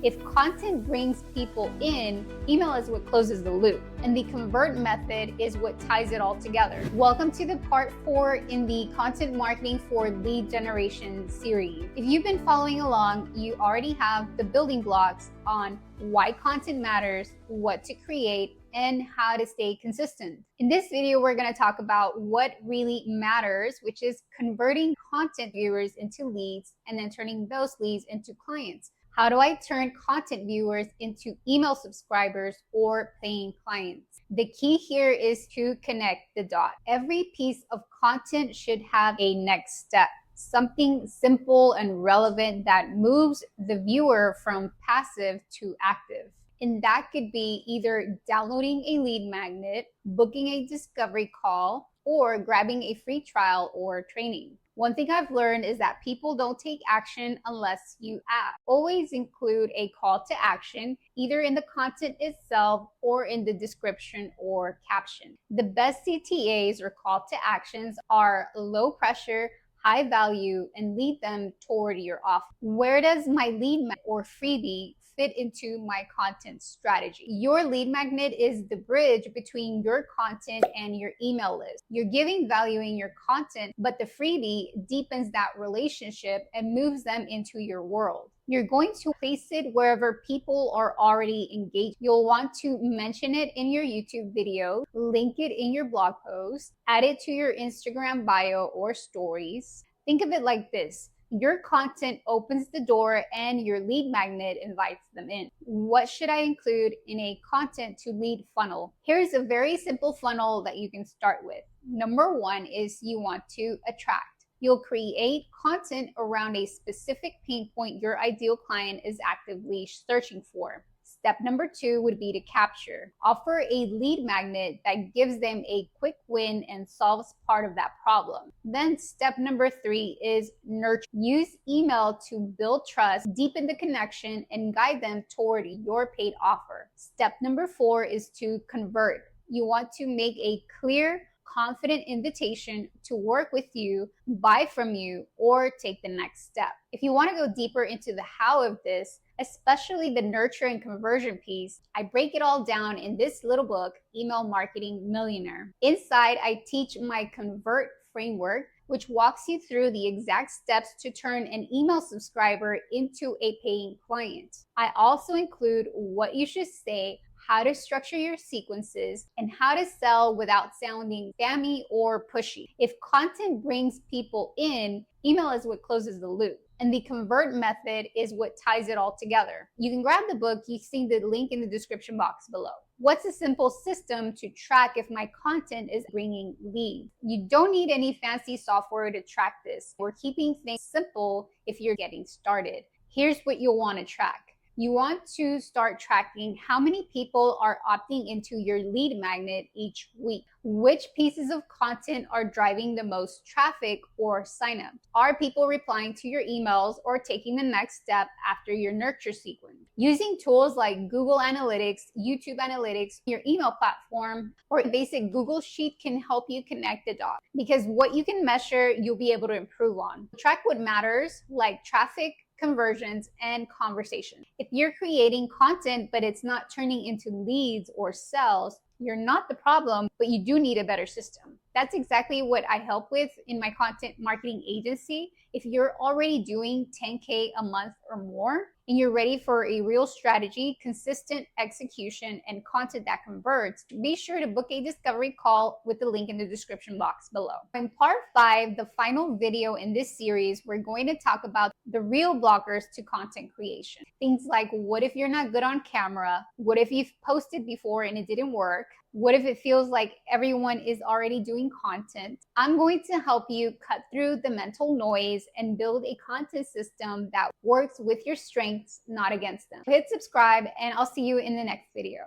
If content brings people in, email is what closes the loop, and the convert method is what ties it all together. Welcome to the part 4 in the content marketing for lead generation series. If you've been following along, you already have the building blocks on why content matters, what to create, and how to stay consistent. In this video, we're going to talk about what really matters, which is converting content viewers into leads and then turning those leads into clients. How do I turn content viewers into email subscribers or paying clients? The key here is to connect the dots. Every piece of content should have a next step, something simple and relevant that moves the viewer from passive to active. And that could be either downloading a lead magnet, booking a discovery call, or grabbing a free trial or training. One thing I've learned is that people don't take action unless you ask. Always include a call to action, either in the content itself or in the description or caption. The best CTAs or call to actions are low pressure, high value, and lead them toward your offer. Where does my lead magnet or freebie fit into my content strategy? Your lead magnet is the bridge between your content and your email list. You're giving value in your content, but the freebie deepens that relationship and moves them into your world. You're going to place it wherever people are already engaged. You'll want to mention it in your YouTube video, link it in your blog post, add it to your Instagram bio or stories. Think of it like this. Your content opens the door and your lead magnet invites them in. What should I include in a content to lead funnel? Here's a very simple funnel that you can start with. Number 1 is you want to attract. You'll create content around a specific pain point your ideal client is actively searching for. Step number 2 would be to capture. Offer a lead magnet that gives them a quick win and solves part of that problem. Then step number 3 is nurture. Use email to build trust, deepen the connection, and guide them toward your paid offer. Step number 4 is to convert. You want to make a clear, confident invitation to work with you, buy from you, or take the next step. If you want to go deeper into the how of this, especially the nurture and conversion piece, I break it all down in this little book, Email Marketing Millionaire. Inside, I teach my convert framework, which walks you through the exact steps to turn an email subscriber into a paying client. I also include what you should say, how to structure your sequences, and how to sell without sounding spammy or pushy. If content brings people in, email is what closes the loop, and the convert method is what ties it all together. You can grab the book. You see the link in the description box below. What's a simple system to track if my content is bringing leads? You don't need any fancy software to track this. We're keeping things simple if you're getting started. Here's what you'll want to track. You want to start tracking how many people are opting into your lead magnet each week. Which pieces of content are driving the most traffic or signups? Are people replying to your emails or taking the next step after your nurture sequence? Using tools like Google Analytics, YouTube Analytics, your email platform, or a basic Google Sheet can help you connect the dots, because what you can measure, you'll be able to improve on. Track what matters, like traffic, conversions, and conversation. If you're creating content but it's not turning into leads or sales, you're not the problem, but you do need a better system. That's exactly what I help with in my content marketing agency. If you're already doing 10K a month or more, and you're ready for a real strategy, consistent execution, and content that converts, be sure to book a discovery call with the link in the description box below. In part 5, the final video in this series, we're going to talk about the real blockers to content creation. Things like, what if you're not good on camera? What if you've posted before and it didn't work? What if it feels like everyone is already doing content? I'm going to help you cut through the mental noise and build a content system that works with your strengths, not against them. Hit subscribe, and I'll see you in the next video.